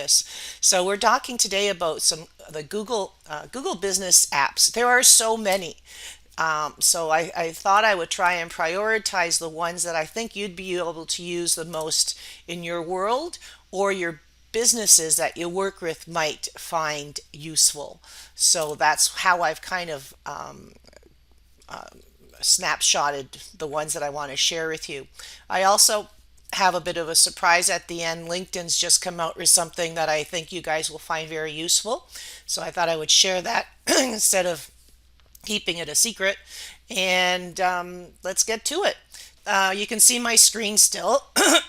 this. So we're talking today about the Google Business apps. There are so many. So I thought I would try and prioritize the ones that I think you'd be able to use the most in your world, or your businesses that you work with might find useful. So that's how I've kind of snapshotted the ones that I want to share with you. I also have a bit of a surprise at the end. LinkedIn's just come out with something that I think you guys will find very useful. So I thought I would share that instead of keeping it a secret. And let's get to it. You can see my screen still.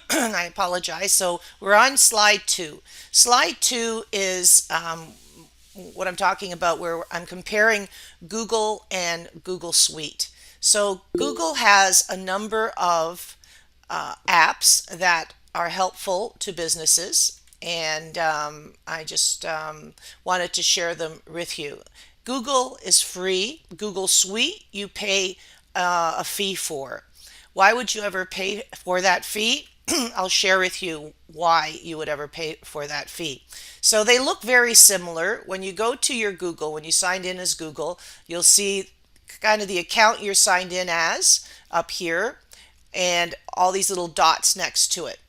I apologize. So we're on slide 2. Slide 2 is what I'm talking about, where I'm comparing Google and Google Suite. So Google has a number of apps that are helpful to businesses, and I just wanted to share them with you. Google is free. Google Suite, you pay a fee for. Why would you ever pay for that fee? I'll share with you why you would ever pay for that fee. So they look very similar. When you go to your Google, when you signed in as Google, you'll see kind of the account you're signed in as up here and all these little dots next to it.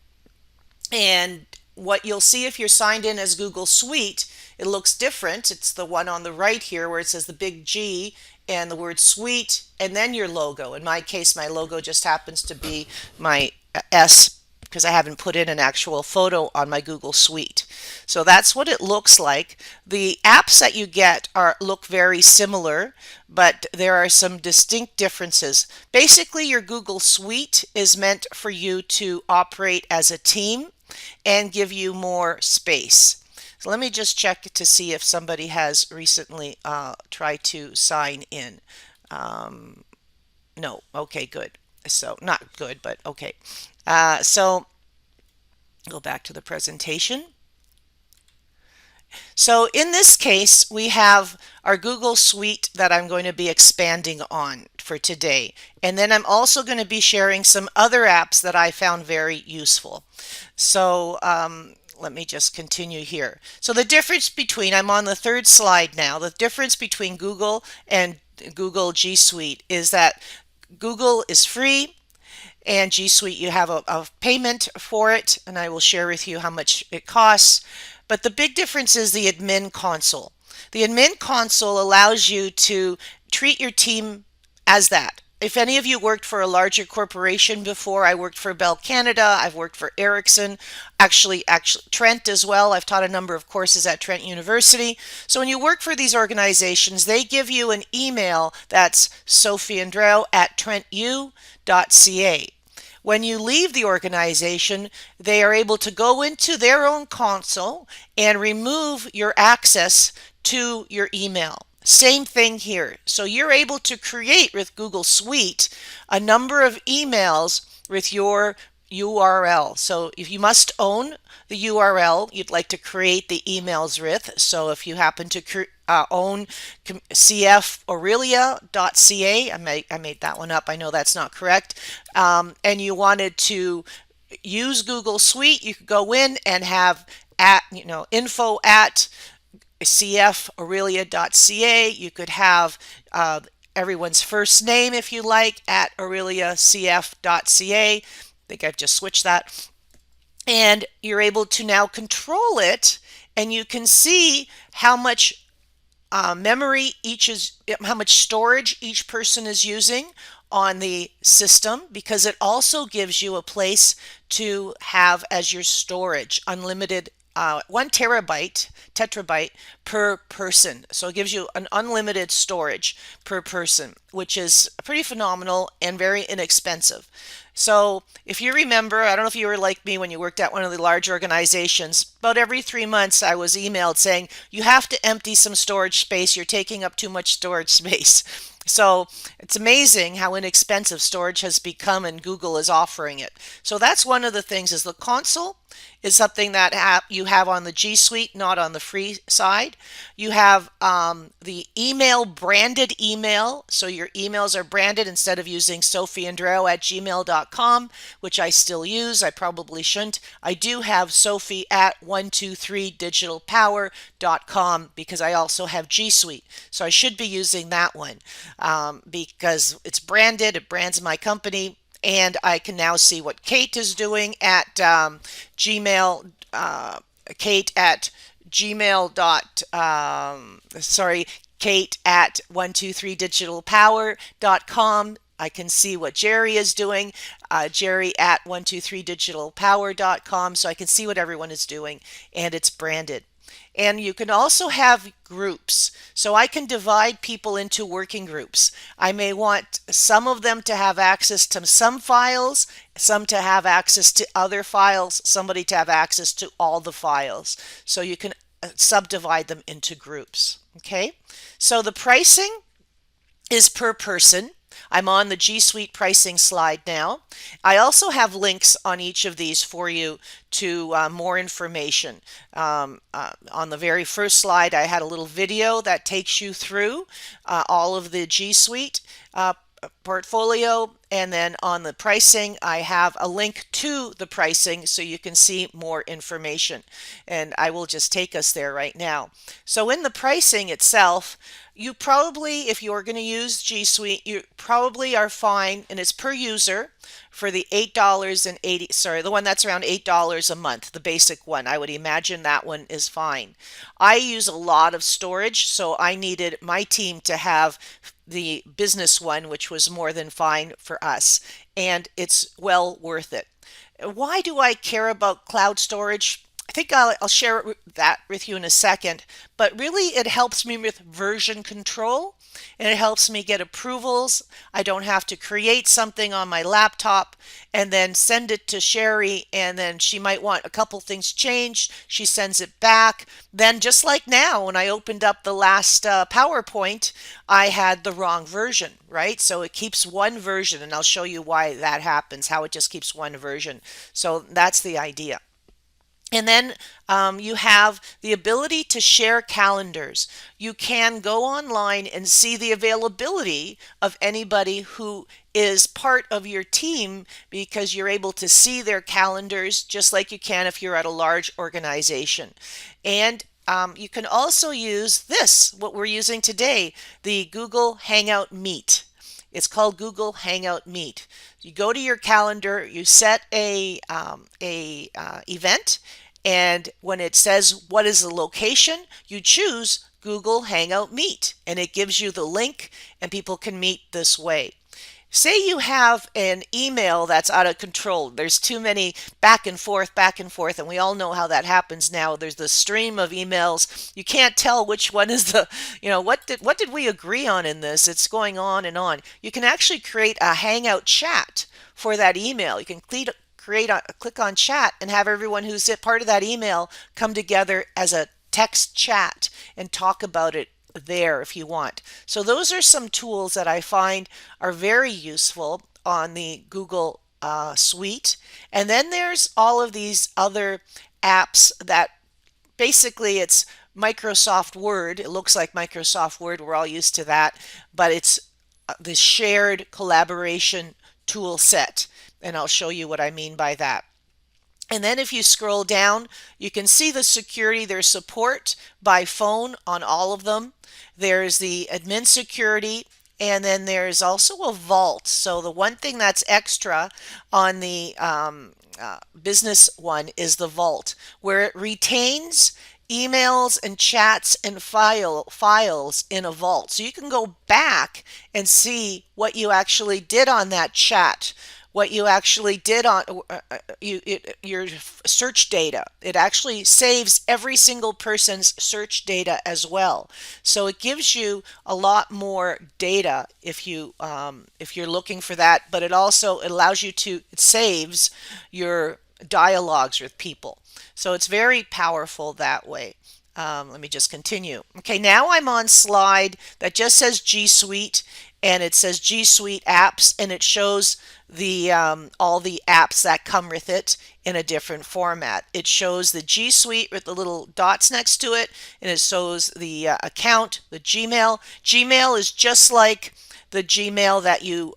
And what you'll see if you're signed in as Google Suite, it looks different. It's the one on the right here where it says the big G and the word Suite and then your logo. In my case, my logo just happens to be my S because I haven't put in an actual photo on my Google Suite. So that's what it looks like. The apps that you get look very similar, but there are some distinct differences. Basically, your Google Suite is meant for you to operate as a team and give you more space. So let me just check to see if somebody has recently tried to sign in. No, okay, good. So not good, but okay. So go back to the presentation. So in this case, we have our Google Suite that I'm going to be expanding on for today. And then I'm also going to be sharing some other apps that I found very useful. So let me just continue here. So the difference between, I'm on the third slide now, the difference between Google and Google G Suite is that Google is free, and G Suite you have a payment for it, and I will share with you how much it costs. But the big difference is the admin console. The admin console allows you to treat your team as that. If any of you worked for a larger corporation before, I worked for Bell Canada, I've worked for Ericsson, actually Trent as well. I've taught a number of courses at Trent University. So when you work for these organizations, they give you an email that's sophieandreo@trentu.ca. When you leave the organization, they are able to go into their own console and remove your access to your email. Same thing here. So you're able to create with Google Suite a number of emails with your URL. So if you must own the URL you'd like to create the emails with. So if you happen to own cfaurelia.ca, I made that one up. I know that's not correct. And you wanted to use Google Suite, you could go in and have info at cfaurelia.ca. You could have everyone's first name if you like at aureliacf.ca. I think I've just switched that. And you're able to now control it, and you can see how much memory how much storage each person is using on the system, because it also gives you a place to have as your storage unlimited 1 tetrabyte per person. So it gives you an unlimited storage per person, which is pretty phenomenal and very inexpensive. So if you remember, I don't know if you were like me when you worked at one of the large organizations, about every 3 months I was emailed saying, you have to empty some storage space, you're taking up too much storage space. So it's amazing how inexpensive storage has become, and Google is offering it. So that's one of the things, is the console is something that you have on the G Suite, not on the free side. You have the branded email. So your emails are branded instead of using sophieandreo@gmail.com. Sophie@123digitalpower.com, which I still use. I probably shouldn't. I do have Sophie@123digitalpower.com because I also have G Suite. So I should be using that one because it's branded. It brands my company. And I can now see what Kate is doing at Gmail. Kate at gmail dot sorry, Kate at 123digitalpower.com. I can see what Jerry is doing, Jerry at 123digitalpower.com. So I can see what everyone is doing, and it's branded. And you can also have groups. So I can divide people into working groups. I may want some of them to have access to some files, some to have access to other files, somebody to have access to all the files. So you can subdivide them into groups. Okay, so the pricing is per person. I'm on the G Suite pricing slide now. I also have links on each of these for you to more information. On the very first slide, I had a little video that takes you through all of the G Suite portfolio, and then on the pricing I have a link to the pricing so you can see more information, and I will just take us there right now. So in the pricing itself, you probably, if you're going to use G Suite, you probably are fine, and it's per user for the $8.80, sorry, the one that's around $8 a month, the basic one. I would imagine that one is fine. I use a lot of storage, so I needed my team to have the business one, which was more than fine for us, and it's well worth it. Why do I care about cloud storage? I think I'll share that with you in a second, but really it helps me with version control, and it helps me get approvals. I don't have to create something on my laptop and then send it to Sherry, and then she might want a couple things changed. She sends it back. Then just like now, when I opened up the last PowerPoint, I had the wrong version, right? So it keeps one version, and I'll show you why that happens, how it just keeps one version. So that's the idea. And then you have the ability to share calendars. You can go online and see the availability of anybody who is part of your team, because you're able to see their calendars just like you can if you're at a large organization. And you can also use this, what we're using today, the Google Hangout Meet. It's called Google Hangout Meet. You go to your calendar, you set a event, and when it says what is the location, you choose Google Hangout Meet, and it gives you the link, and people can meet this way. Say you have an email that's out of control. There's too many back and forth, and we all know how that happens now. There's the stream of emails. You can't tell which one is the, what did we agree on in this? It's going on and on. You can actually create a Hangout chat for that email. You can click on chat and have everyone who's part of that email come together as a text chat and talk about it there if you want. So those are some tools that I find are very useful on the Google Suite. And then there's all of these other apps that basically it's Microsoft Word. It looks like Microsoft Word. We're all used to that, but it's the shared collaboration tool set. And I'll show you what I mean by that. And then if you scroll down, you can see the security. There's support by phone on all of them. There's the admin security, and then there's also a vault. So the one thing that's extra on the business one is the vault, where it retains emails and chats and files in a vault. So you can go back and see what you actually did on that chat, what you actually did on your search data. It actually saves every single person's search data as well. So it gives you a lot more data if you're looking for that, but it also allows you to, it saves your dialogues with people. So it's very powerful that way. Let me just continue. Okay, now I'm on slide that just says G Suite, and it says G Suite apps, and it shows the all the apps that come with it in a different format. It shows the G Suite with the little dots next to it, and it shows the account, the Gmail. Gmail is just like the Gmail that you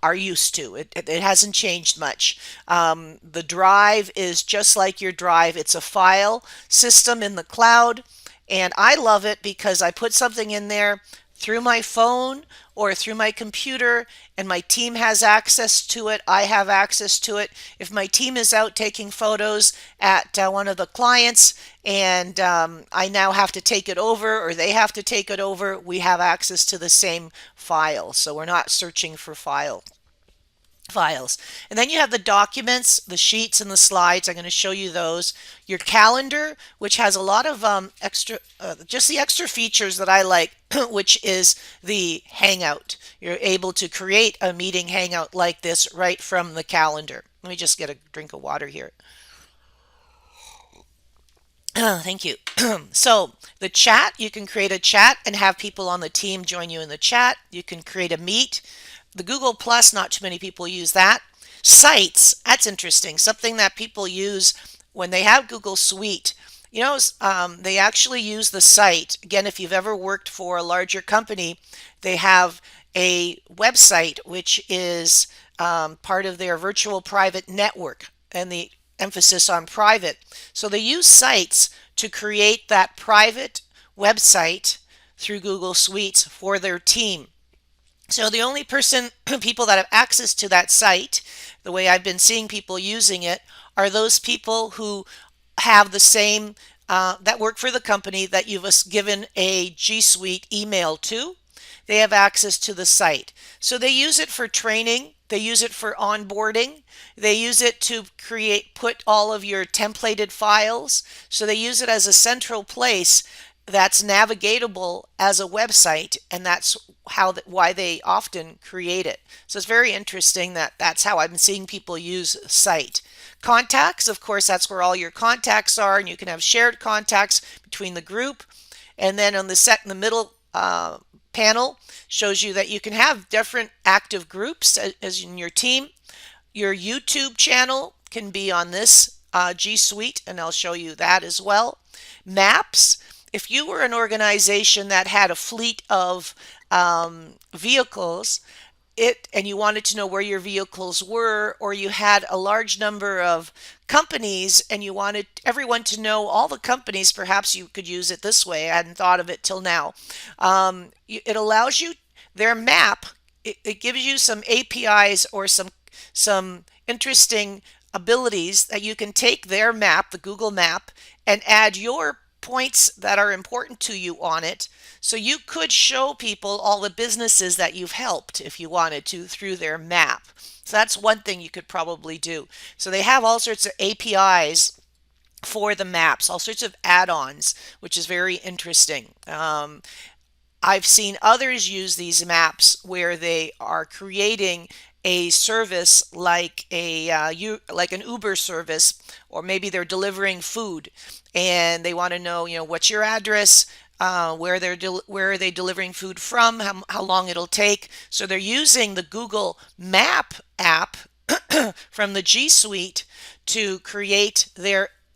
are used to. It hasn't changed much. The drive is just like your drive. It's a file system in the cloud, and I love it because I put something in there through my phone or through my computer, and my team has access to it. I have access to it. If my team is out taking photos at one of the clients, and I now have to take it over, or they have to take it over, we have access to the same file. So we're not searching for files. And then you have the documents, the sheets, and the slides. I'm going to show you those. Your calendar, which has a lot of just the extra features that I like, which is the Hangout. You're able to create a meeting Hangout like this right from the calendar. Let me just get a drink of water here. Thank you. So the chat, you can create a chat and have people on the team join you in the chat. You can create a meet. The Google Plus, not too many people use that. Sites, that's interesting. Something that people use when they have Google Suite. They actually use the site. Again, if you've ever worked for a larger company, they have a website which is part of their virtual private network, and the emphasis on private. So they use sites to create that private website through Google Suites for their team. So the only people that have access to that site, the way I've been seeing people using it, are those people who have the same, that work for the company that you've given a G Suite email to. They have access to the site. So they use it for training. They use it for onboarding. They use it to put all of your templated files. So they use it as a central place that's navigatable as a website, and that's why they often create it. So it's very interesting that's how I'm seeing people use site. Contacts, of course, that's where all your contacts are, and you can have shared contacts between the group. And then on the middle panel shows you that you can have different active groups as in your team. Your YouTube channel can be on this G Suite, and I'll show you that as well. Maps. If you were an organization that had a fleet of vehicles, and you wanted to know where your vehicles were, or you had a large number of companies and you wanted everyone to know all the companies, perhaps you could use it this way. I hadn't thought of it till now. It allows you their map. It gives you some APIs or some interesting abilities that you can take their map, the Google map, and add your points that are important to you on it. So you could show people all the businesses that you've helped if you wanted to through their map. So that's one thing you could probably do. So they have all sorts of APIs for the maps, all sorts of add-ons, which is very interesting. I've seen others use these maps where they are creating a service like like an Uber service, or maybe they're delivering food and they want to know, what's your address, where are they delivering food from, how long it'll take. So they're using the Google Map app from the G Suite to create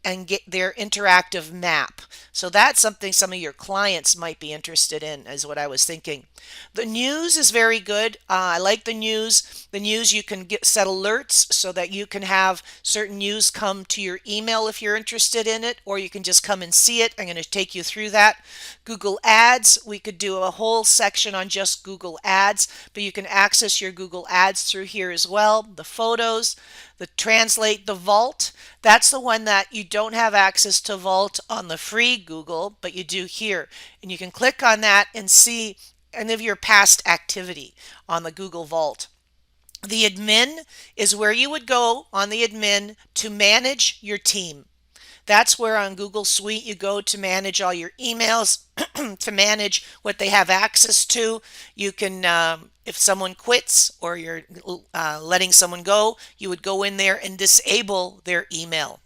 and get their interactive map. So that's something some of your clients might be interested in, is what I was thinking. The news is very good. I like the news. The news, you can set alerts so that you can have certain news come to your email if you're interested in it, or you can just come and see it. I'm going to take you through that. Google Ads, we could do a whole section on just Google Ads, but you can access your Google Ads through here as well. The photos, the translate, the Vault, that's the one that you don't have access to Vault on the free Google, but you do here. And you can click on that and see any of your past activity on the Google Vault. The admin is where you would go on the admin to manage your team. That's where on Google Suite you go to manage all your emails, to manage what they have access to. You can, if someone quits or you're letting someone go, you would go in there and disable their email.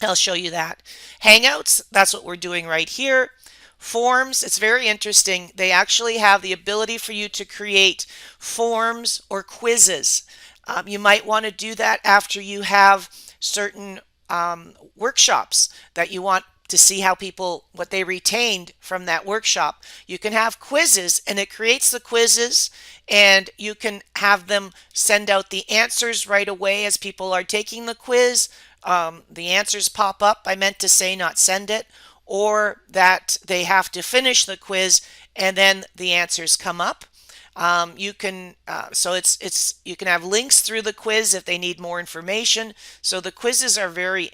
I'll show you that. Hangouts, that's what we're doing right here. Forms, it's very interesting. They actually have the ability for you to create forms or quizzes. You might want to do that after you have certain workshops that you want to see how people, what they retained from that workshop. You can have quizzes, and it creates the quizzes, and you can have them send out the answers right away as people are taking the quiz. The answers pop up. I meant to say not send it, or that they have to finish the quiz and then the answers come up. You can so it's you can have links through the quiz if they need more information. So the quizzes are very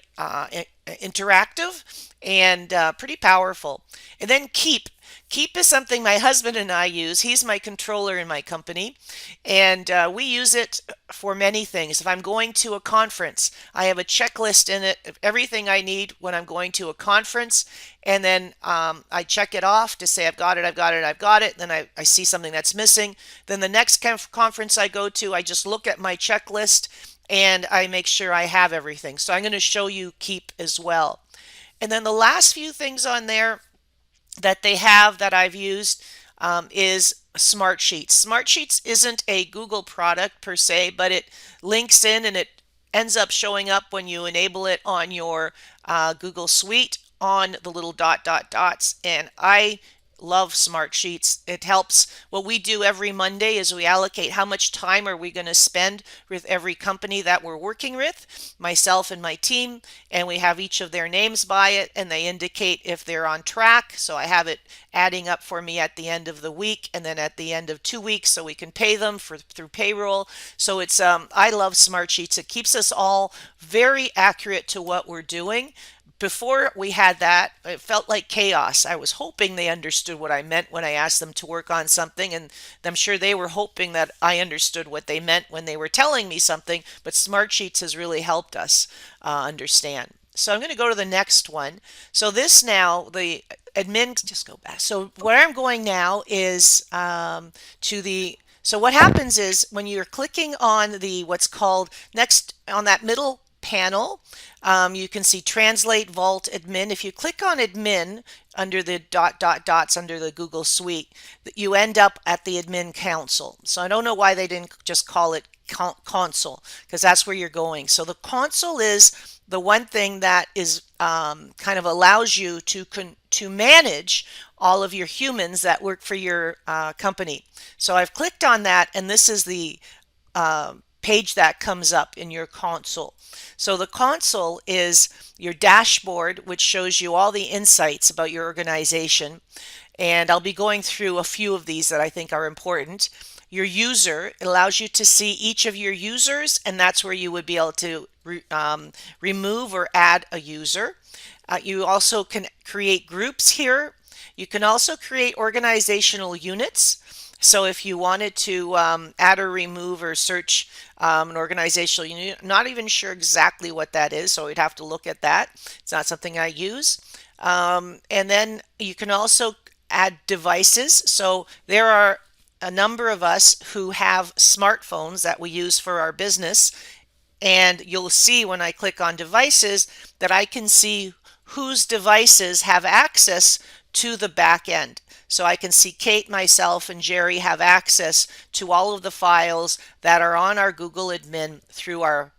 interactive and pretty powerful. And then keep is something my husband and I use. He's my controller in my company, and we use it for many things. If I'm going to a conference, I have a checklist in it of everything I need when I'm going to a conference, and then I check it off to say I've got it, I've got it, I've got it. Then I see something that's missing. Then the next conference I go to, I just look at my checklist and I make sure I have everything. So I'm going to show you Keep as well. And then the last few things on there that they have that I've used is Smartsheets. Smartsheets isn't a Google product per se, but it links in and it ends up showing up when you enable it on your Google Suite on the little dots. And I love Smartsheets. It helps. What we do every Monday is we allocate how much time are we going to spend with every company that we're working with, myself and my team, and we have each of their names by it, and they indicate if they're on track. So I have it adding up for me at the end of the week and then at the end of 2 weeks, so we can pay them through payroll. So it's I love Smartsheets. It keeps us all very accurate to what we're doing. Before we had that, it felt like chaos. I was hoping they understood what I meant when I asked them to work on something, and I'm sure they were hoping that I understood what they meant when they were telling me something, but Smartsheets has really helped us understand. So I'm going to go to the next one. So this now, the admin, just go back. So where I'm going now is to the, so what happens is when you're clicking on the, what's called next, on that middle panel, you can see Translate, Vault, Admin. If you click on Admin under the dots under the Google Suite, you end up at the Admin Console. So I don't know why they didn't just call it Console, because that's where you're going. So the console is the one thing that is kind of allows you to manage all of your humans that work for your company. So I've clicked on that, and this is the page that comes up in your console. So the console is your dashboard, which shows you all the insights about your organization. And I'll be going through a few of these that I think are important. Your user, it allows you to see each of your users, and that's where you would be able to remove or add a user. You also can create groups here. You can also create organizational units. So if you wanted to add or remove or search an organizational unit, I'm not even sure exactly what that is, so we'd have to look at that. It's not something I use. And then you can also add devices. So there are a number of us who have smartphones that we use for our business, and you'll see when I click on devices that I can see whose devices have access to the back end. So I can see Kate, myself, and Jerry have access to all of the files that are on our Google admin through our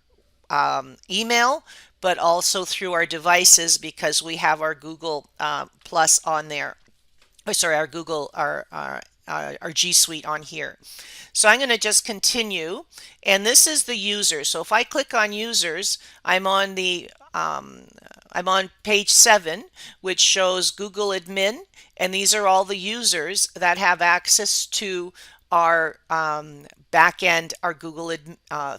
email, but also through our devices because we have our Google Plus on there. Oh, sorry, our Google, our G Suite on here. So I'm going to just continue, and this is the user. So if I click on users, I'm on the I'm on page 7, which shows Google admin, and these are all the users that have access to our back end, our Google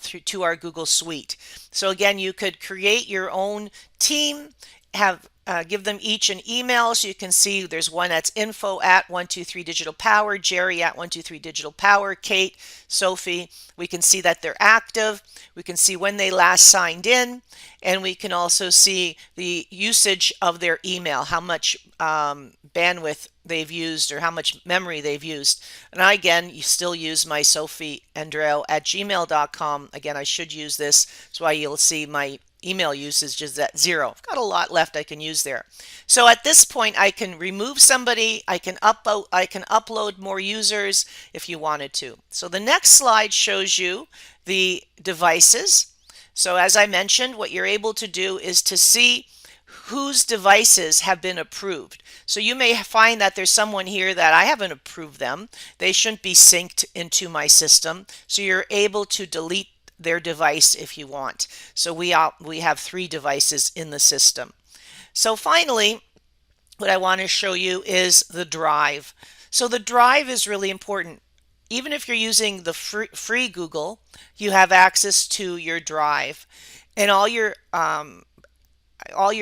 through to our Google Suite. So again, you could create your own team, have give them each an email, so you can see there's one that's info@123digitalpower, Jerry at 123digitalpower, Kate, Sophie. We can see that they're active. We can see when they last signed in, and we can also see the usage of their email, how much bandwidth they've used or how much memory they've used. And I, again, you still use my sophieandreo@gmail.com. Again, I should use this. That's why you'll see my email usage is at 0. I've got a lot left I can use there. So at this point, I can remove somebody. I can upload more users if you wanted to. So the next slide shows you the devices. So as I mentioned, what you're able to do is to see whose devices have been approved. So you may find that there's someone here that I haven't approved them. They shouldn't be synced into my system. So you're able to delete their device if you want. So we have 3 devices in the system. So finally, what I want to show you is the drive. So the drive is really important. Even if you're using the free Google, you have access to your drive, and all your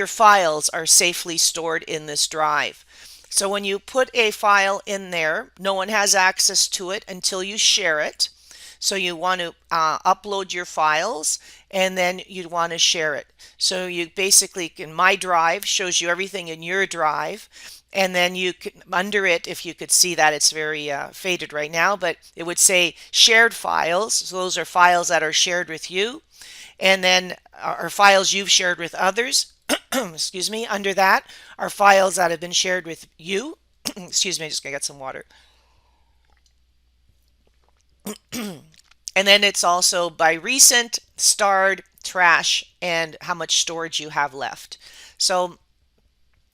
files are safely stored in this drive. So when you put a file in there, no one has access to it until you share it. So you want to upload your files, and then you'd want to share it. So you basically, in my drive, shows you everything in your drive. And then you can, under it, if you could see that, it's very faded right now, but it would say shared files. So those are files that are shared with you, and then are files you've shared with others. Excuse me. Under that are files that have been shared with you. Excuse me, I just gotta get some water. And then it's also by recent, starred, trash, and how much storage you have left. So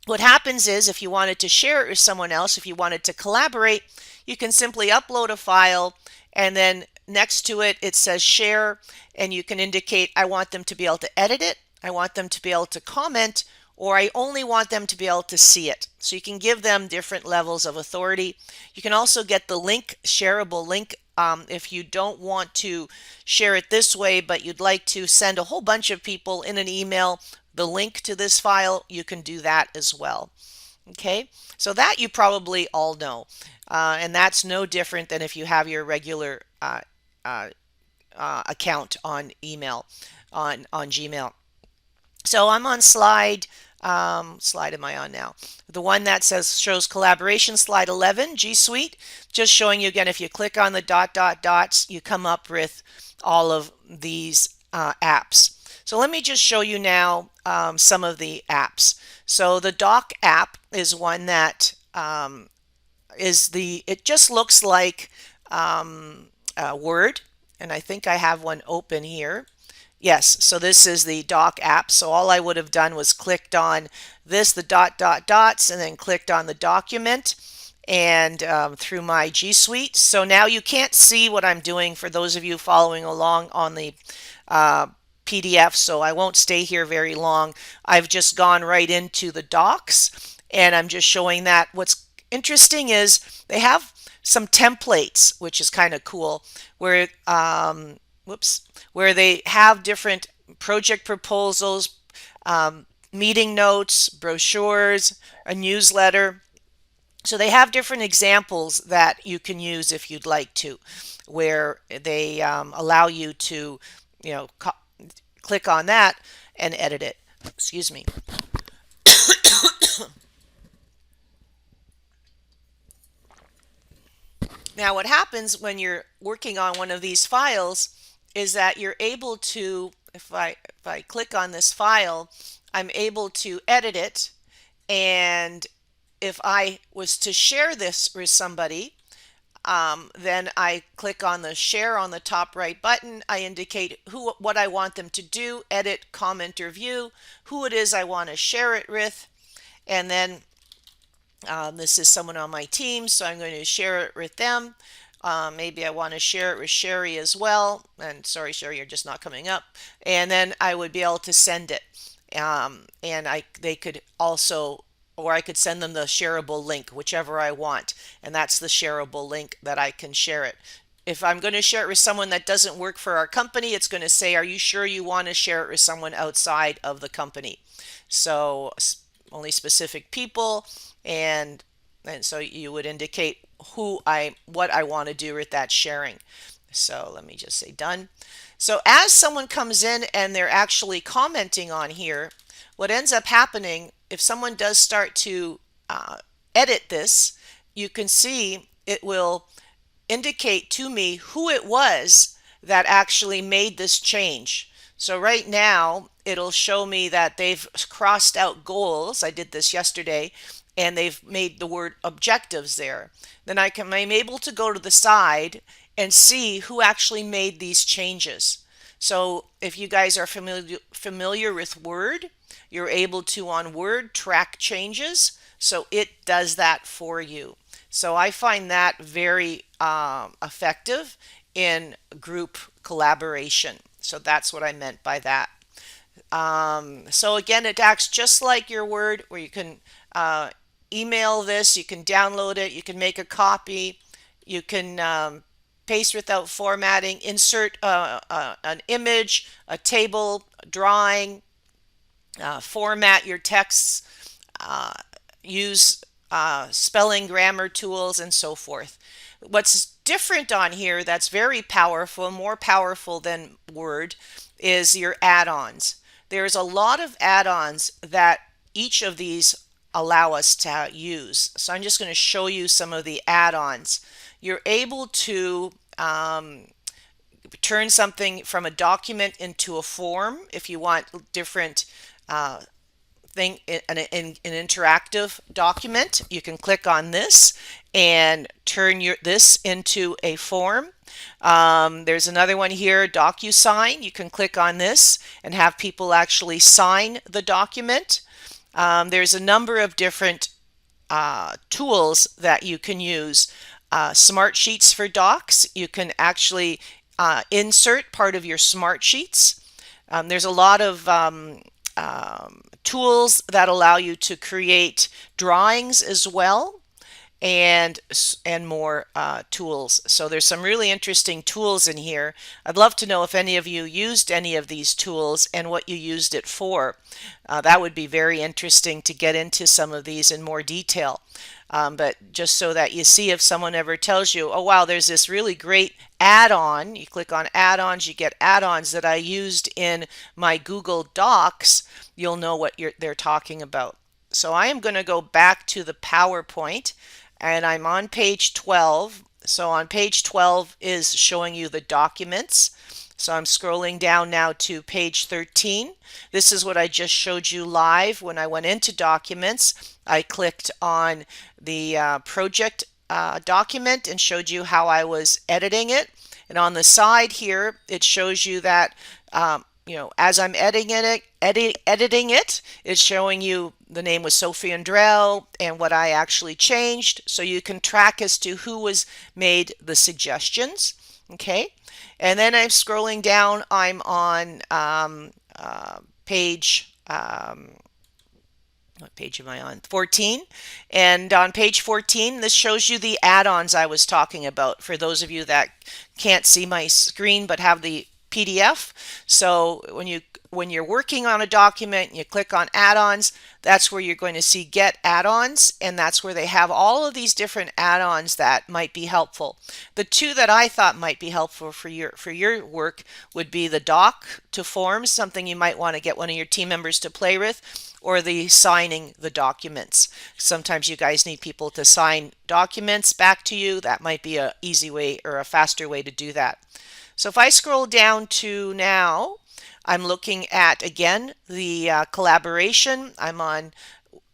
what happens is, if you wanted to share it with someone else, if you wanted to collaborate, you can simply upload a file, and then next to it, it says share, and you can indicate I want them to be able to edit it, I want them to be able to comment, or I only want them to be able to see it. So you can give them different levels of authority. You can also get the link, shareable link, if you don't want to share it this way, but you'd like to send a whole bunch of people in an email the link to this file, you can do that as well. Okay, so that you probably all know, and that's no different than if you have your regular account on email, on Gmail. So I'm on slide am I on now? The one that shows collaboration, slide 11, G Suite. Just showing you again, if you click on the dots, you come up with all of these apps. So let me just show you now some of the apps. So the Doc app is one that it just looks like Word, and I think I have one open here. Yes, so this is the Doc app. So all I would have done was clicked on this, the dots, and then clicked on the document, and through my G Suite. So now you can't see what I'm doing for those of you following along on the PDF, so I won't stay here very long. I've just gone right into the docs, and I'm just showing that. What's interesting is they have some templates, which is kind of cool, where where they have different project proposals, meeting notes, brochures, a newsletter. So they have different examples that you can use if you'd like to, where they allow you to, click on that and edit it. Excuse me. Now, what happens when you're working on one of these files is that you're able to, if I click on this file, I'm able to edit it, and if I was to share this with somebody, then I click on the share on the top right button. I indicate what I want them to do, edit, comment, or view, who it is I want to share it with, and then this is someone on my team, so I'm going to share it with them. Maybe I want to share it with Sherry as well. And sorry, Sherry, you're just not coming up. And then I would be able to send it. And they could also, or I could send them the shareable link, whichever I want. And that's the shareable link that I can share it. If I'm going to share it with someone that doesn't work for our company, it's going to say, are you sure you want to share it with someone outside of the company? So only specific people, and so you would indicate what I want to do with that sharing. So let me just say done. So as someone comes in and they're actually commenting on here, what ends up happening, if someone does start to edit this, you can see it will indicate to me who it was that actually made this change. So right now, it'll show me that they've crossed out goals. I did this yesterday, and they've made the word objectives there. Then I'm able to go to the side and see who actually made these changes. So if you guys are familiar with Word, You're able to, on Word, track changes. So it does that for you. So I find that very effective in group collaboration. So that's what I meant by that. So again, it acts just like your Word, where you can uh, email this, you can download it, you can make a copy, you can paste without formatting, insert an image, a table, a drawing, format your texts, uh, use spelling, grammar tools, and so forth. What's different on here that's very powerful, more powerful than Word, is your add-ons. There's a lot of add-ons that each of these allow us to use. So I'm just going to show you some of the add-ons. You're able to turn something from a document into a form if you want different uh, thing in an interactive document. You can click on this and turn this into a form. There's another one here, DocuSign. You can click on this and have people actually sign the document. There's a number of different tools that you can use. Smartsheets for docs. You can actually insert part of your Smartsheets. There's a lot of tools that allow you to create drawings as well, and more tools. So there's some really interesting tools in here. I'd love to know if any of you used any of these tools and what you used it for. That would be very interesting to get into some of these in more detail. But just so that you see, if someone ever tells you, oh wow, there's this really great add-on, you click on add-ons, you get add-ons that I used in my Google Docs, you'll know what they're talking about. So I am going to go back to the PowerPoint, and I'm on page 12. So on page 12 is showing you the documents. So I'm scrolling down now to page 13. This is what I just showed you live. When I went into documents, I clicked on the project document and showed you how I was editing it. And on the side here, it shows you that as I'm editing it, it's showing you the name was Sophie Andrell and what I actually changed, so you can track as to who was made the suggestions. Okay, and then I'm scrolling down. I'm on page. What page am I on? 14. And on page 14, this shows you the add-ons I was talking about for those of you that can't see my screen but have the PDF. So when you're working on a document and you click on add-ons, that's where you're going to see get add-ons, and that's where they have all of these different add-ons that might be helpful. The two that I thought might be helpful for your work would be the doc to forms, something you might want to get one of your team members to play with, or the signing the documents. Sometimes you guys need people to sign documents back to you. That might be an easy way or a faster way to do that. So if I scroll down to now, I'm looking at, again, the collaboration. I'm on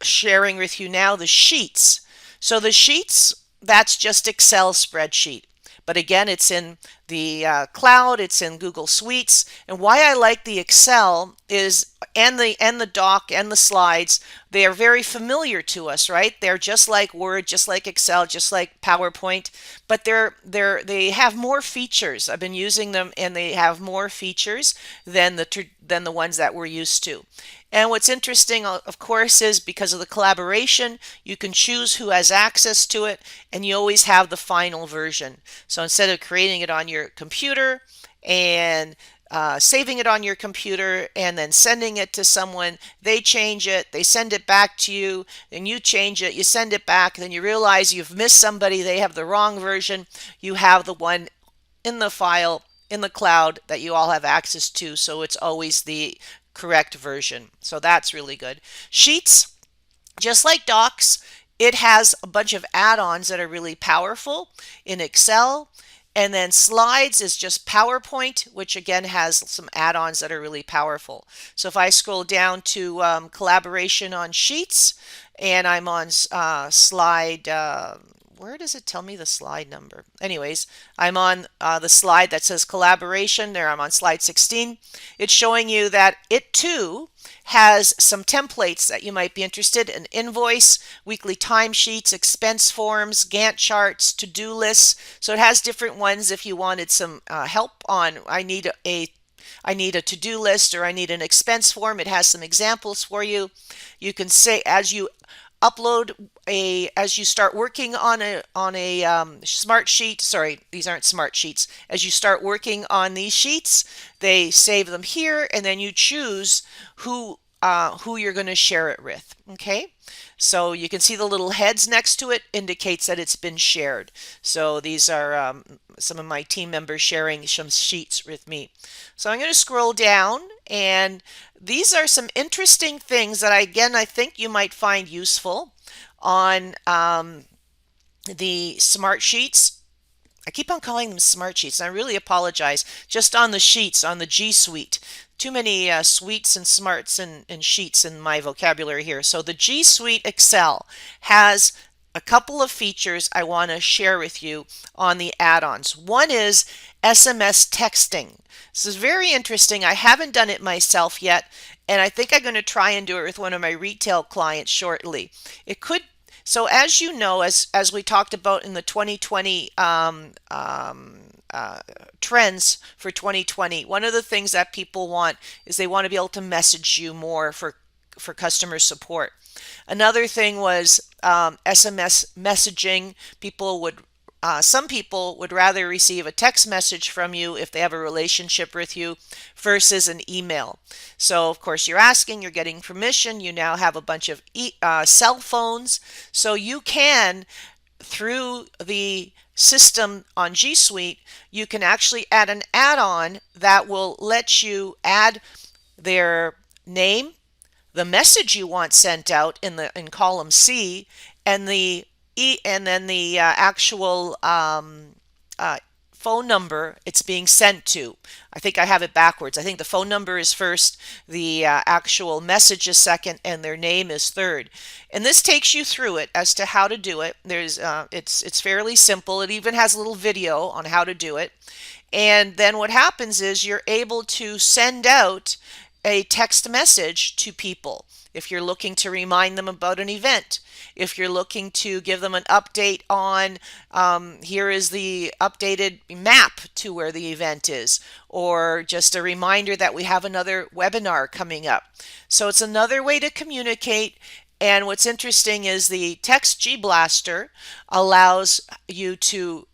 sharing with you now the sheets. So the sheets, that's just Excel spreadsheet. But again, it's in the cloud, it's in Google Suites. And why I like the Excel is, and the doc and the slides, they are very familiar to us, right? They're just like Word, just like Excel, just like PowerPoint, but they have more features. I've been using them, and they have more features than the ones that we're used to. And what's interesting, of course, is because of the collaboration, you can choose who has access to it, and you always have the final version. So instead of creating it on your computer and saving it on your computer and then sending it to someone, they change it, they send it back to you, then you change it, you send it back, then you realize you've missed somebody, they have the wrong version, you have the one in the file in the cloud that you all have access to, so it's always the correct version. So that's really good. Sheets, just like docs, it has a bunch of add-ons that are really powerful in Excel. And then slides is just PowerPoint, which again has some add-ons that are really powerful. So if I scroll down to collaboration on sheets, and I'm on slide, where does it tell me the slide number? Anyways, I'm on the slide that says collaboration. There, I'm on slide 16. It's showing you that it too has some templates that you might be interested in: invoice, weekly timesheets, expense forms, Gantt charts, to-do lists. So it has different ones if you wanted some help on, I need a to-do list, or I need an expense form. It has some examples for you. You can say, as you as you start working on a smart sheet, sorry, these aren't smart sheets. As you start working on these sheets, they save them here, and then you choose who you're going to share it with. Okay, so you can see the little heads next to it indicates that it's been shared. So these are some of my team members sharing some sheets with me. So I'm going to scroll down, and these are some interesting things that I think you might find useful on the smart sheets. I keep on calling them smart sheets, and I really apologize. Just on the sheets, on the G Suite. Too many suites and smarts and sheets in my vocabulary here. So the G Suite Excel has a couple of features I want to share with you on the add-ons. One is SMS texting. This is very interesting. I haven't done it myself yet, and I think I'm going to try and do it with one of my retail clients shortly. It could, so as you know, as we talked about in the 2020 trends for 2020, one of the things that people want is they want to be able to message you more for customer support. Another thing was SMS messaging. Some people would rather receive a text message from you if they have a relationship with you versus an email. So of course you're getting permission. You now have a bunch of cell phones, so you can, through the system on G Suite, you can actually add an add-on that will let you add their name, the message you want sent out in column C, and then the actual phone number it's being sent to. I think I have it backwards. I think the phone number is first, the actual message is second, and their name is third. And this takes you through it as to how to do it. It's fairly simple. It even has a little video on how to do it. And then what happens is you're able to send out a text message to people if you're looking to remind them about an event. If you're looking to give them an update on, here is the updated map to where the event is, or just a reminder that we have another webinar coming up. So it's another way to communicate. And what's interesting is the Text G Blaster allows you to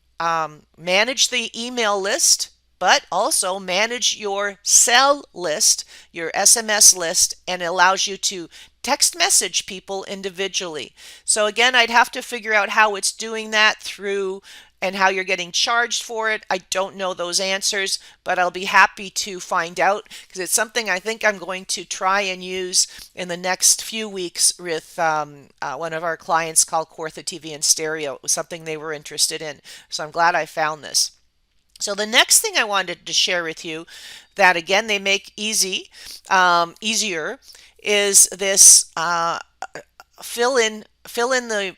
manage the email list, but also manage your cell list, your SMS list, and it allows you to text message people individually. So again, I'd have to figure out how it's doing that through and how you're getting charged for it. I don't know those answers, but I'll be happy to find out, because it's something I think I'm going to try and use in the next few weeks with one of our clients called Kawartha TV and Stereo. It was something they were interested in. So I'm glad I found this. So the next thing I wanted to share with you that again they make easier is this fill in the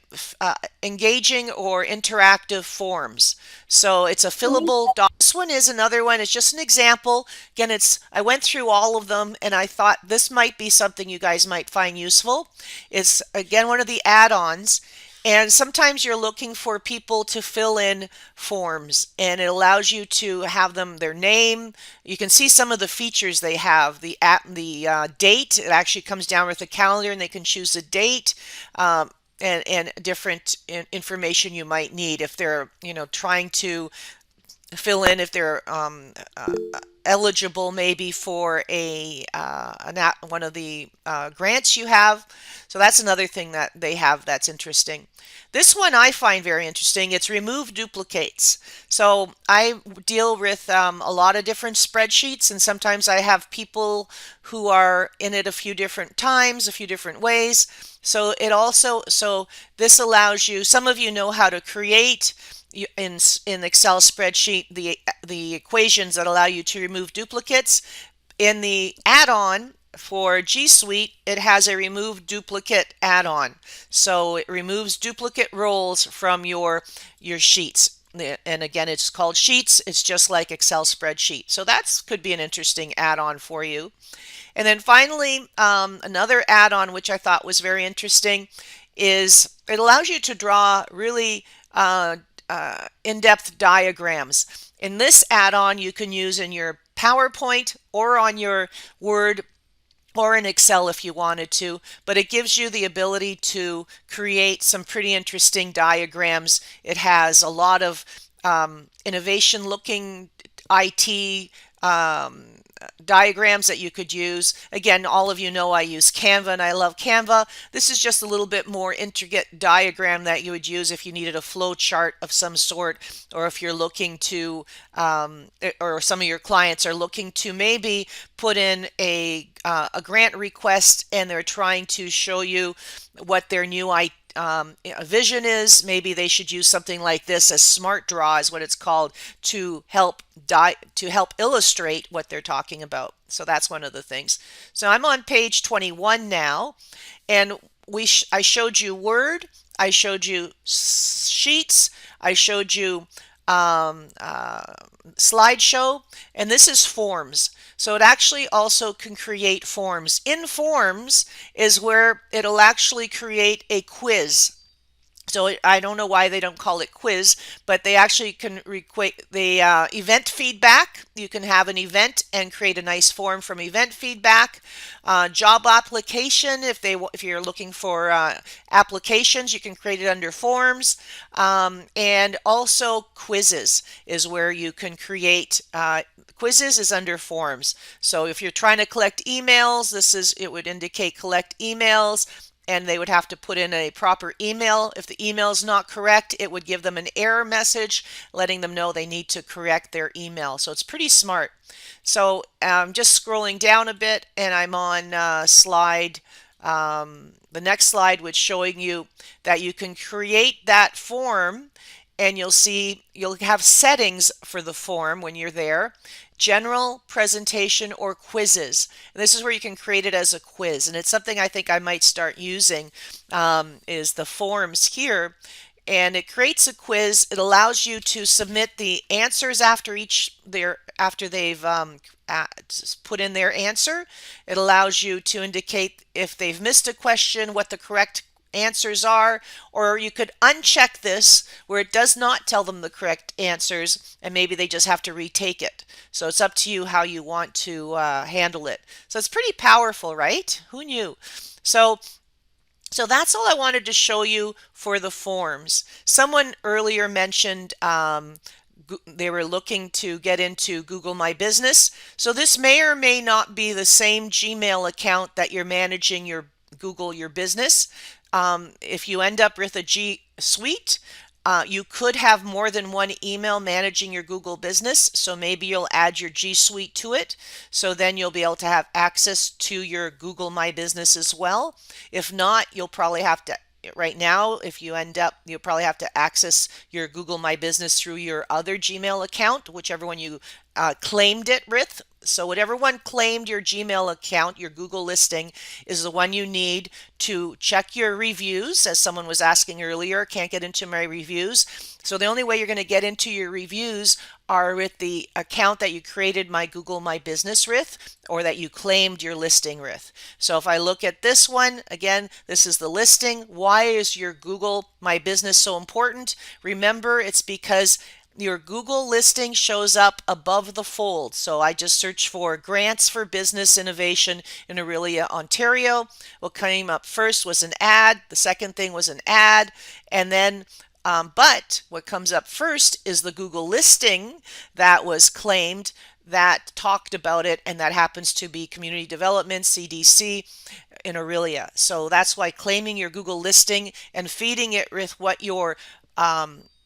engaging or interactive forms. So it's a fillable doc. This one is another one. It's just an example. Again, I went through all of them, and I thought this might be something you guys might find useful. It's again one of the add-ons. And sometimes you're looking for people to fill in forms, and it allows you to have their name. You can see some of the features they have. The date, it actually comes down with a calendar, and they can choose a date and different information you might need if they're trying to fill in if they're eligible maybe for one of the grants you have. So that's another thing that they have that's interesting. This one I find very interesting. It's remove duplicates. So I deal with a lot of different spreadsheets, and sometimes I have people who are in it a few different times, a few different ways. So this allows you, some of you know how to create in Excel spreadsheet the equations that allow you to remove duplicates. In the add-on for G Suite, it has a remove duplicate add-on. So it removes duplicate roles from your sheets. And again, it's called Sheets. It's just like Excel spreadsheet. So that could be an interesting add-on for you. And then finally, another add-on which I thought was very interesting is it allows you to draw really in-depth diagrams. In this add-on, you can use in your PowerPoint or on your Word or in Excel if you wanted to, but it gives you the ability to create some pretty interesting diagrams. It has a lot of innovation looking IT diagrams that you could use. Again, all of you know I use Canva and I love Canva. This is just a little bit more intricate diagram that you would use if you needed a flow chart of some sort, or if you're looking to, or some of your clients are looking to maybe put in a grant request and they're trying to show you what their new vision is. Maybe they should use something like this. A smart draw is what it's called, to help illustrate what they're talking about. So that's one of the things. So I'm on page 21 now, and I showed you Word, I showed you Sheets, I showed you slideshow, and this is Forms. So it actually also can create forms. In Forms is where it'll actually create a quiz. So I don't know why they don't call it quiz, but they actually can the event feedback. You can have an event and create a nice form from event feedback. Job application, if you're looking for applications, you can create it under forms. And also quizzes is where you can create quizzes is under forms. So if you're trying to collect emails, it would indicate collect emails, and they would have to put in a proper email. If the email is not correct, it would give them an error message letting them know they need to correct their email. So it's pretty smart. So I'm just scrolling down a bit, and I'm on the next slide, which showing you that you can create that form, and you'll have settings for the form when you're there. General, presentation, or quizzes. And this is where you can create it as a quiz. And it's something I think I might start using, is the forms here. And it creates a quiz. It allows you to submit the answers after they've put in their answer. It allows you to indicate if they've missed a question, what the correct answers are, or you could uncheck this where it does not tell them the correct answers, and maybe they just have to retake it. So it's up to you how you want to handle it. So it's pretty powerful, right? Who knew? So that's all I wanted to show you for the forms. Someone earlier mentioned they were looking to get into Google My Business. So this may or may not be the same Gmail account that you're managing your business. If you end up with a G Suite, you could have more than one email managing your Google business. So maybe you'll add your G Suite to it. So then you'll be able to have access to your Google My Business as well. If not, you'll probably have to, right now, if you end up, you'll probably have to access your Google My Business through your other Gmail account, whichever one you claimed it with. So whatever one claimed your Gmail account, your Google listing, is the one you need to check your reviews. As someone was asking earlier, can't get into my reviews. So the only way you're going to get into your reviews are with the account that you created my Google My Business with, or that you claimed your listing with. So if I look at this one, again, this is the listing. Why is your Google My Business so important? Remember, it's because your Google listing shows up above the fold. So I just searched for grants for business innovation in Orillia, Ontario. What came up first was an ad. The second thing was an ad. And then, but what comes up first is the Google listing that was claimed that talked about it, and that happens to be Community Development, CDC, in Orillia. So that's why claiming your Google listing and feeding it with what your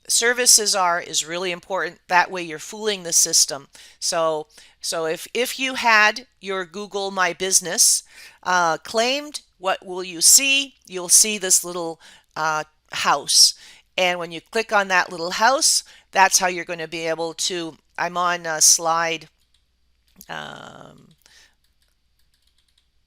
services are is really important. That way you're fooling the system. So if you had your Google My Business claimed, what will you see? You'll see this little house. And when you click on that little house, that's how you're going to be able to, I'm on slide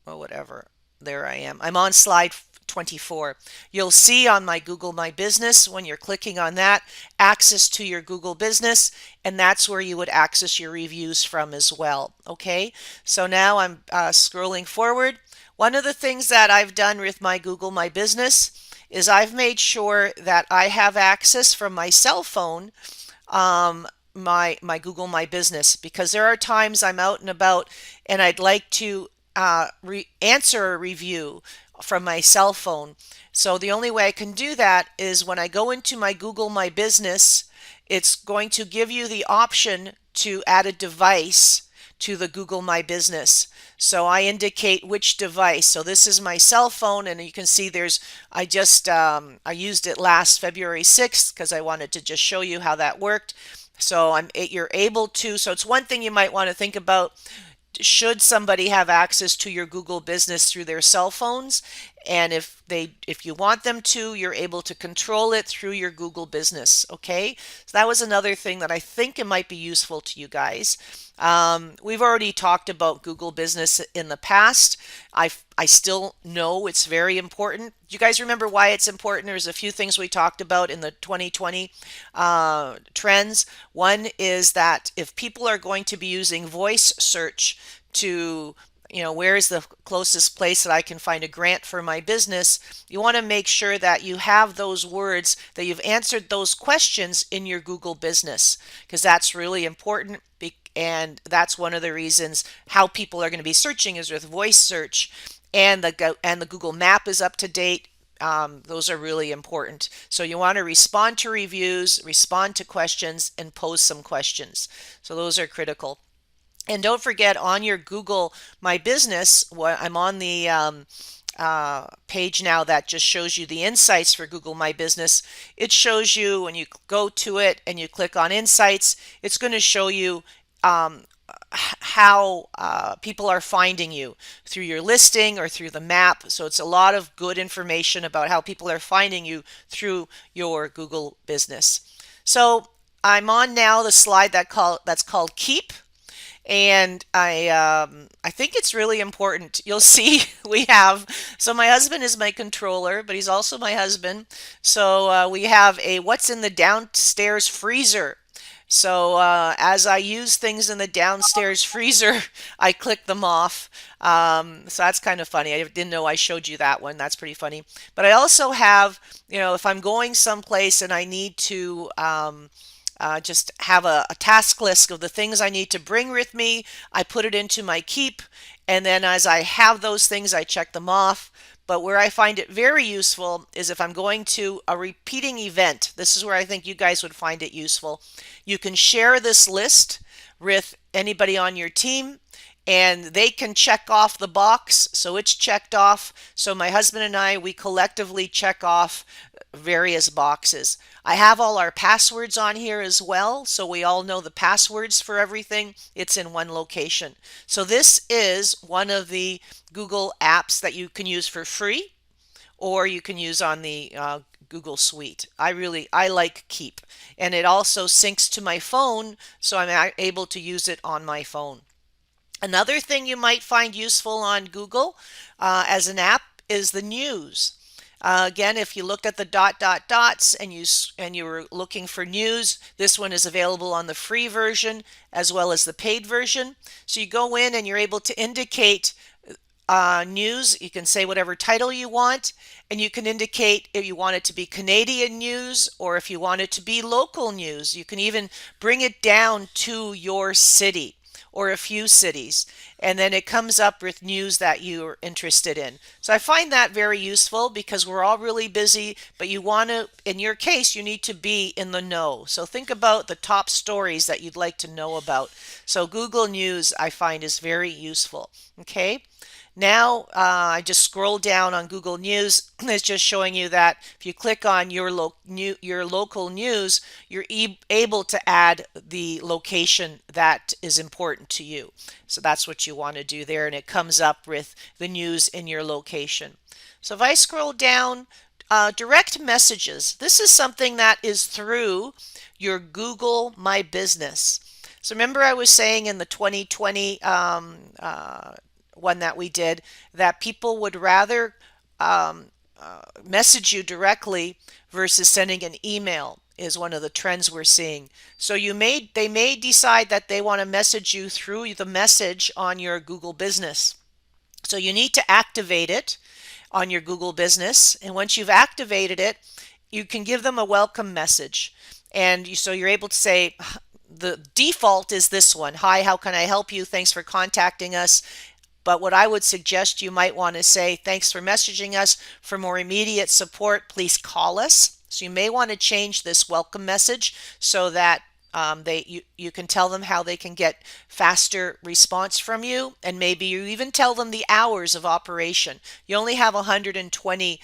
or whatever. There I am. I'm on slide 24. You'll see on my Google My Business, when you're clicking on that, access to your Google Business, and that's where you would access your reviews from as well. Okay, so now I'm scrolling forward. One of the things that I've done with my Google My Business is I've made sure that I have access from my cell phone, um, my Google My Business, because there are times I'm out and about and I'd like to answer a review from my cell phone. So the only way I can do that is when I go into my Google My Business, it's going to give you the option to add a device to the Google My Business. So I indicate which device. So this is my cell phone, and you can see I used it last February 6th because I wanted to just show you how that worked. So you're able to, so it's one thing you might want to think about. Should somebody have access to your Google Business through their cell phones? And if you want them to, you're able to control it through your Google Business. Okay, so that was another thing that I think it might be useful to you guys. We've already talked about Google Business in the past. I still know it's very important. Do you guys remember why it's important? There's a few things we talked about in the 2020 trends. One is that if people are going to be using voice search to, where is the closest place that I can find a grant for my business, you want to make sure that you have those words, that you've answered those questions in your Google Business, because that's really important. And that's one of the reasons how people are going to be searching is with voice search, and the Google Map is up to date. Those are really important. So you want to respond to reviews, respond to questions, and pose some questions. So those are critical. And don't forget, on your Google My Business, I'm on the page now that just shows you the insights for Google My Business. It shows you when you go to it and you click on Insights, it's going to show you how people are finding you through your listing or through the map. So it's a lot of good information about how people are finding you through your Google Business. So I'm on now the slide that's called Keep. And I think it's really important. You'll see so my husband is my controller, but he's also my husband. So we have a what's in the downstairs freezer. So as I use things in the downstairs freezer, I click them off. So that's kind of funny. I didn't know I showed you that one. That's pretty funny. But I also have, if I'm going someplace and I need to just have a task list of the things I need to bring with me, I put it into my Keep. And then as I have those things, I check them off. But where I find it very useful is if I'm going to a repeating event. This is where I think you guys would find it useful. You can share this list with anybody on your team, and they can check off the box. So it's checked off. So my husband and I, we collectively check off various boxes. I have all our passwords on here as well, so we all know the passwords for everything. It's in one location. So this is one of the Google apps that you can use for free, or you can use on the Google Suite. I like Keep, and it also syncs to my phone, so I'm able to use it on my phone. Another thing you might find useful on Google as an app is the news. Again, if you looked at the dots and you were looking for news, this one is available on the free version as well as the paid version. So you go in and you're able to indicate news. You can say whatever title you want, and you can indicate if you want it to be Canadian news or if you want it to be local news. You can even bring it down to your city or a few cities, and then it comes up with news that you're interested in. So I find that very useful because we're all really busy, but you want to, in your case, you need to be in the know. So think about the top stories that you'd like to know about. So Google News I find is very useful. Okay. Now I just scroll down on Google News. It's just showing you that if you click on your local news, you're able to add the location that is important to you. So that's what you want to do there, and it comes up with the news in your location. So if I scroll down, direct messages. This is something that is through your Google My Business. So remember I was saying in the 2020 one that we did, that people would rather message you directly versus sending an email is one of the trends we're seeing. So they may decide that they want to message you through the message on your Google Business. So you need to activate it on your Google Business. And once you've activated it, you can give them a welcome message. So you're able to say, the default is this one. Hi, how can I help you? Thanks for contacting us. But what I would suggest, you might want to say, thanks for messaging us. For more immediate support, please call us. So you may want to change this welcome message so that you can tell them how they can get faster response from you, and maybe you even tell them the hours of operation. You only have 120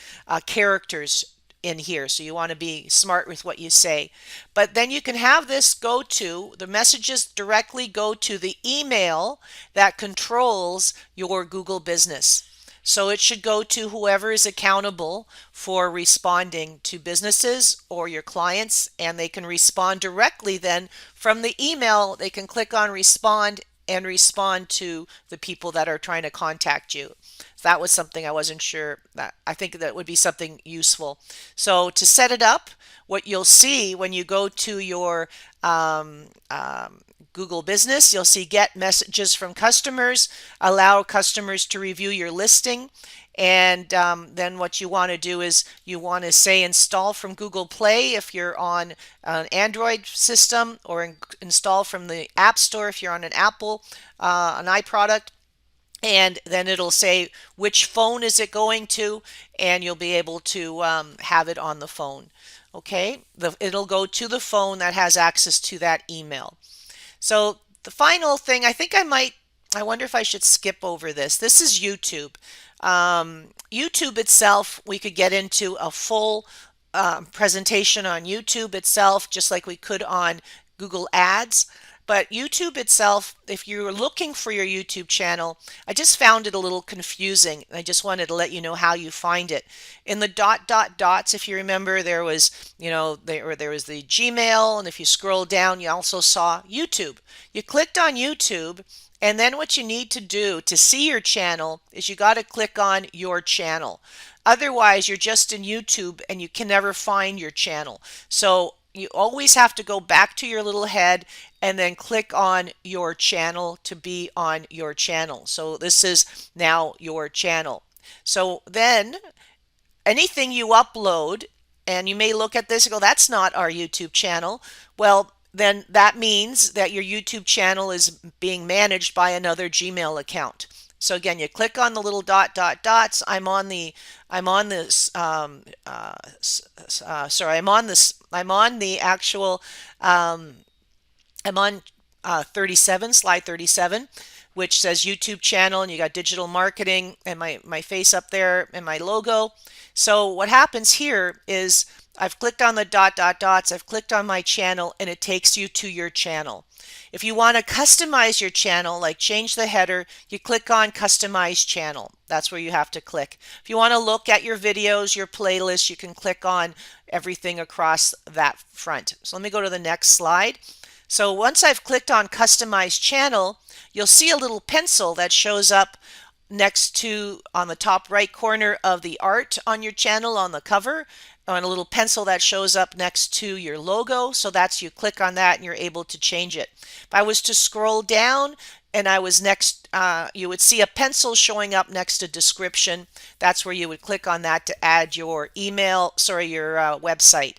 characters in here, so you want to be smart with what you say. But then you can have this the messages directly go to the email that controls your Google Business. So it should go to whoever is accountable for responding to businesses or your clients, and they can respond directly then from the email. They can click on respond and respond to the people that are trying to contact you. That was something I wasn't sure. That I think that would be something useful. So to set it up, what you'll see when you go to your Google Business, you'll see get messages from customers, allow customers to review your listing. And then what you want to do is you want to say install from Google Play if you're on an Android system, or install from the App Store if you're on an Apple, an iProduct. And then it'll say which phone is it going to, and you'll be able to have it on the phone. Okay, it'll go to the phone that has access to that email. So the final thing, I wonder if I should skip over this. This is YouTube. YouTube itself, we could get into a full presentation on YouTube itself, just like we could on Google Ads. But YouTube itself, if you're looking for your YouTube channel, I just found it a little confusing. I just wanted to let you know how you find it. In the dots, if you remember, there was, there was the Gmail, and if you scroll down, you also saw YouTube. You clicked on YouTube, and then what you need to do to see your channel is you got to click on your channel. Otherwise, you're just in YouTube and you can never find your channel. So you always have to go back to your little head and then click on your channel to be on your channel. So this is now your channel. So then anything you upload, and you may look at this and go, that's not our YouTube channel. Well, then that means that your YouTube channel is being managed by another Gmail account. So again, you click on the little dots. I'm on the actual, I'm on 37, slide 37, which says YouTube channel, and you got digital marketing and my face up there and my logo. So what happens here is I've clicked on the dots, I've clicked on my channel, and it takes you to your channel. If you want to customize your channel, like change the header, you click on Customize Channel. That's where you have to click. If you want to look at your videos, your playlists, you can click on everything across that front. So let me go to the next slide. So once I've clicked on Customize Channel, you'll see a little pencil that shows up next to, on the top right corner of the art on your channel on the cover, on a little pencil that shows up next to your logo. So that's, you click on that and you're able to change it. If I was to scroll down and I was next, you would see a pencil showing up next to description. That's where you would click on that to add your your website.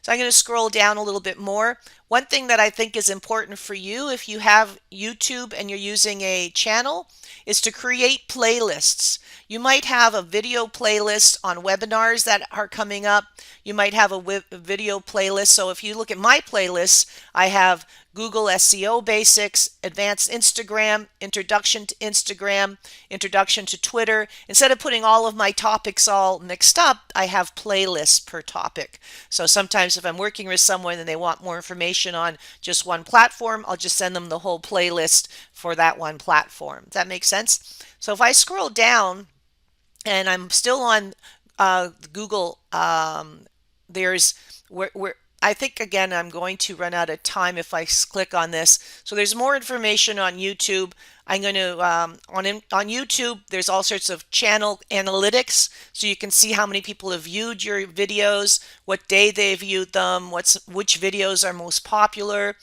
So I'm going to scroll down a little bit more. One thing that I think is important for you if you have YouTube and you're using a channel is to create playlists. You might have a video playlist on webinars that are coming up. You might have a video playlist. So if you look at my playlists, I have Google SEO Basics, Advanced Instagram, Introduction to Instagram, Introduction to Twitter. Instead of putting all of my topics all mixed up, I have playlists per topic. So sometimes if I'm working with someone and they want more information on just one platform, I'll just send them the whole playlist for that one platform. Does that make sense? So if I scroll down and I'm still on Google, there's where I think again I'm going to run out of time if I click on this. So there's more information on YouTube. I'm going to on YouTube. There's all sorts of channel analytics, so you can see how many people have viewed your videos, what day they viewed them, which videos are most popular.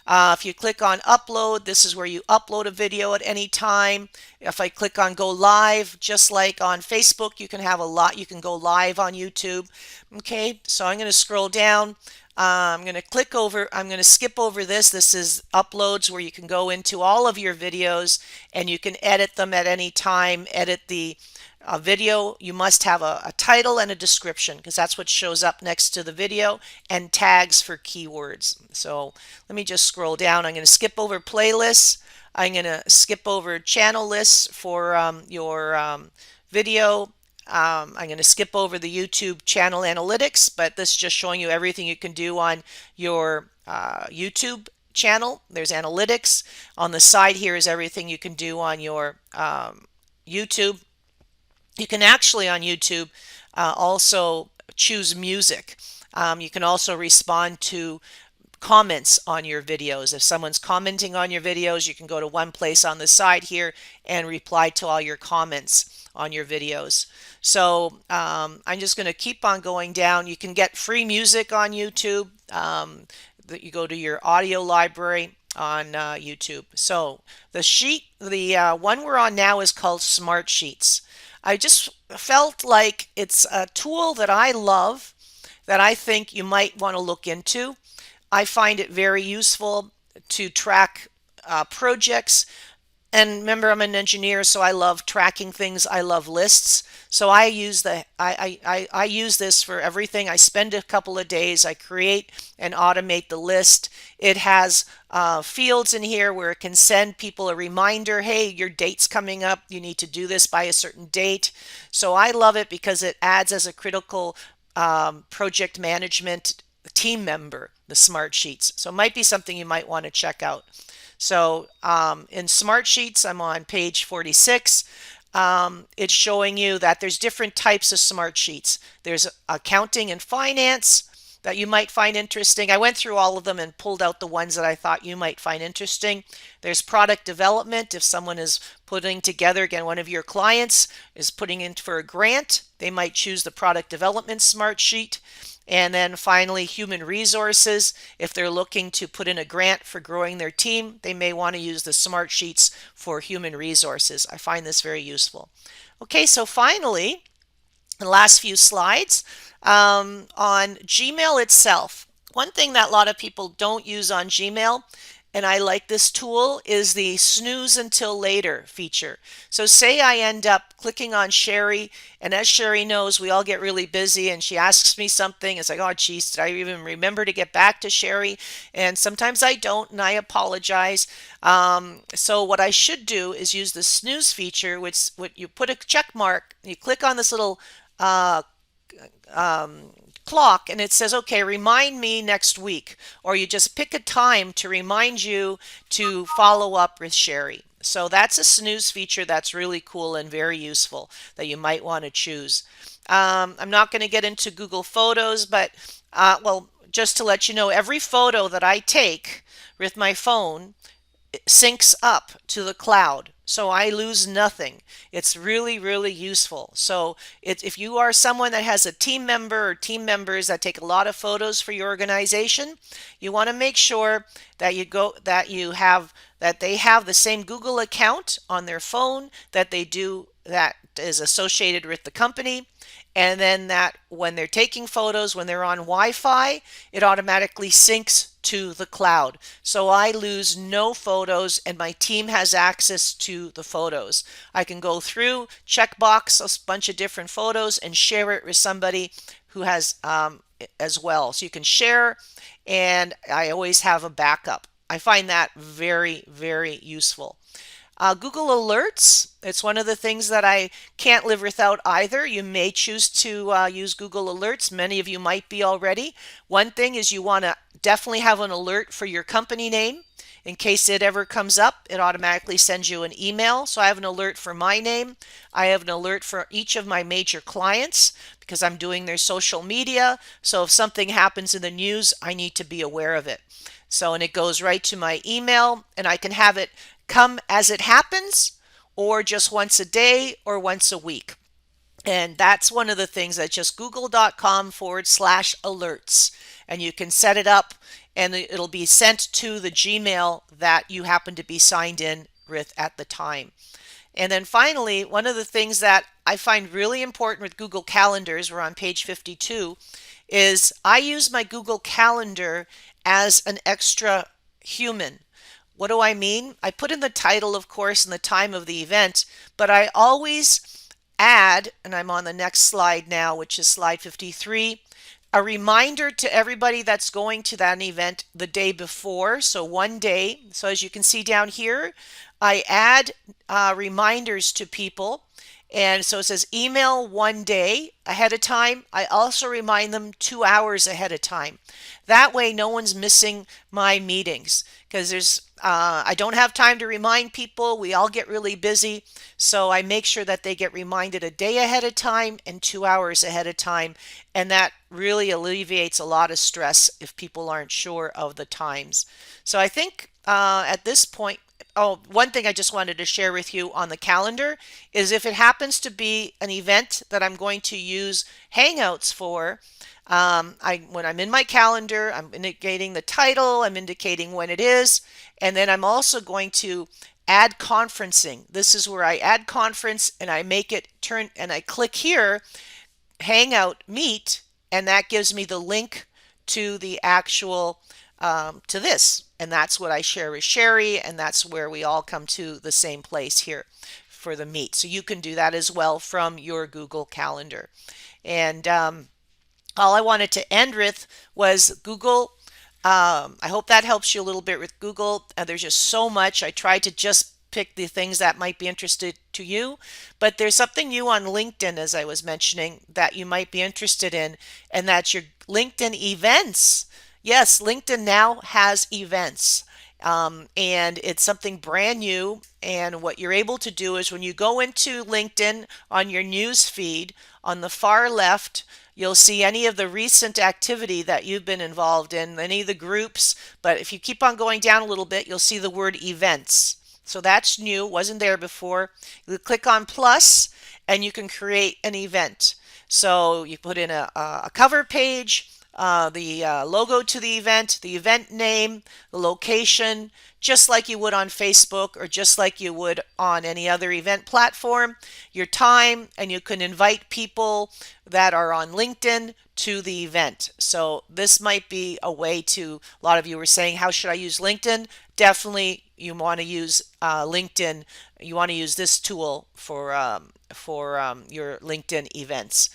If you click on upload, this is where you upload a video at any time. If I click on go live, just like on Facebook, you can have a lot. You can go live on YouTube. Okay, so I'm going to scroll down. I'm going to click over, I'm going to skip over this. This is uploads where you can go into all of your videos and you can edit them at any time. Edit the video. You must have a title and a description because that's what shows up next to the video, and tags for keywords. So let me just scroll down. I'm going to skip over playlists. I'm going to skip over channel lists for your video. I'm going to skip over the YouTube channel analytics, but this is just showing you everything you can do on your YouTube channel. There's analytics. On the side here is everything you can do on your YouTube. You can actually on YouTube also choose music. You can also respond to comments on your videos. If someone's commenting on your videos, you can go to one place on the side here and reply to all your comments on your videos. So I'm just going to keep on going down. You can get free music on YouTube. You go to your audio library on YouTube. So the one we're on now is called Smartsheets. I just felt like it's a tool that I love, that I think you might want to look into. I find it very useful to track projects. And remember, I'm an engineer, so I love tracking things. I love lists. So I use I use this for everything. I spend a couple of days. I create and automate the list. It has fields in here where it can send people a reminder. Hey, your date's coming up. You need to do this by a certain date. So I love it because it adds as a critical project management team member, the Smartsheets. So it might be something you might want to check out. So in Smartsheets, I'm on page 46. It's showing you that there's different types of Smartsheets. There's accounting and finance that you might find interesting. I went through all of them and pulled out the ones that I thought you might find interesting. There's product development. If someone is putting together, again, one of your clients is putting in for a grant, they might choose the product development Smartsheet. And then finally, human resources. If they're looking to put in a grant for growing their team, they may want to use the Smartsheets for human resources. I find this very useful. Okay, so finally, the last few slides on Gmail itself. One thing that a lot of people don't use on Gmail, and I like this tool, is the snooze until later feature. So say I end up clicking on Sherry, and as Sherry knows, we all get really busy, and she asks me something. It's like, oh geez, did I even remember to get back to Sherry? And sometimes I don't, and I apologize. So what I should do is use the snooze feature, which you put a check mark, you click on this little clock, and it says, okay, remind me next week, or you just pick a time to remind you to follow up with Sherry. So that's a snooze feature that's really cool and very useful that you might want to choose. I'm not going to get into Google Photos, but well, just to let you know, every photo that I take with my phone syncs up to the cloud, so I lose nothing. It's really, really useful. So if you are someone that has a team member or team members that take a lot of photos for your organization, you want to make sure that that they have the same Google account on their phone that they do that is associated with the company. And then that when they're taking photos, when they're on Wi-Fi, it automatically syncs to the cloud. So I lose no photos and my team has access to the photos. I can go through, check box a bunch of different photos and share it with somebody who has as well. So you can share, and I always have a backup. I find that very, very useful. Google Alerts, it's one of the things that I can't live without either. You may choose to use Google Alerts. Many of you might be already. One thing is you want to definitely have an alert for your company name. In case it ever comes up, it automatically sends you an email. So I have an alert for my name. I have an alert for each of my major clients because I'm doing their social media. So if something happens in the news, I need to be aware of it. So, and it goes right to my email, and I can have it come as it happens, or just once a day or once a week. And that's one of the things that just google.com/alerts. And you can set it up and it'll be sent to the Gmail that you happen to be signed in with at the time. And then finally, one of the things that I find really important with Google Calendars, we're on page 52, is I use my Google Calendar as an extra human. What do I mean? I put in the title, of course, and the time of the event, but I always add, and I'm on the next slide now, which is slide 53, a reminder to everybody that's going to that event the day before, so one day. So as you can see down here, I add reminders to people. And so it says email one day ahead of time. I also remind them 2 hours ahead of time. That way, no one's missing my meetings because I don't have time to remind people. We all get really busy. So I make sure that they get reminded a day ahead of time and 2 hours ahead of time. And that really alleviates a lot of stress if people aren't sure of the times. So I think at this point, oh, one thing I just wanted to share with you on the calendar is if it happens to be an event that I'm going to use Hangouts for, when I'm in my calendar, I'm indicating the title, I'm indicating when it is, and then I'm also going to add conferencing. This is where I add conference and I make it turn, and I click here, Hangout Meet, and that gives me the link to the actual to this, and that's what I share with Sherry, and that's where we all come to the same place here for the meet. So you can do that as well from your Google Calendar. And all I wanted to end with was Google. I hope that helps you a little bit with Google. There's just so much. I tried to just pick the things that might be interested to you, but there's something new on LinkedIn, as I was mentioning, that you might be interested in, and that's your LinkedIn events. Yes, LinkedIn now has events. And it's something brand new. And what you're able to do is when you go into LinkedIn on your news feed, on the far left, you'll see any of the recent activity that you've been involved in, any of the groups. But if you keep on going down a little bit, you'll see the word events. So that's new, wasn't there before. You click on plus and you can create an event. So you put in a cover page, the logo to the event name, the location, just like you would on Facebook or just like you would on any other event platform, your time, and you can invite people that are on LinkedIn to the event. So this might be a way to, a lot of you were saying, how should I use LinkedIn? Definitely you want to use LinkedIn. You want to use this tool for your LinkedIn events.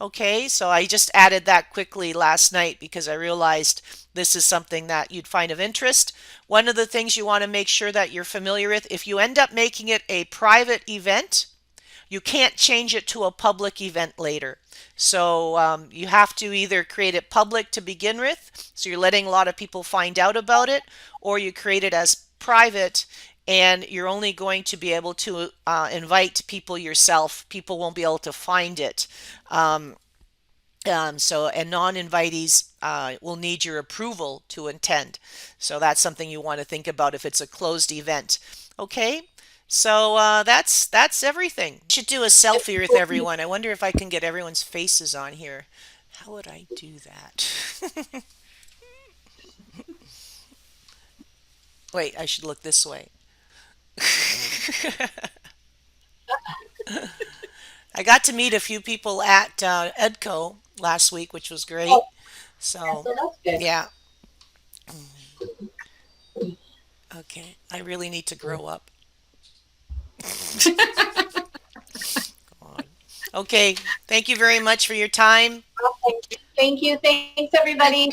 Okay, so I just added that quickly last night because I realized this is something that you'd find of interest. One of the things you want to make sure that you're familiar with, if you end up making it a private event, you can't change it to a public event later. So you have to either create it public to begin with, so you're letting a lot of people find out about it, or you create it as private and you're only going to be able to invite people yourself. People won't be able to find it. Um, and non-invitees will need your approval to attend. So that's something you want to think about if it's a closed event. Okay, so that's everything. I should do a selfie with everyone. I wonder if I can get everyone's faces on here. How would I do that? Wait, I should look this way. I got to meet a few people at EDCO last week, which was great. Oh, yeah, So, so that's good. yeah. Okay, I really need to grow up. Come on. Okay, thank you very much for your time. Okay. Thank you. Thanks, everybody.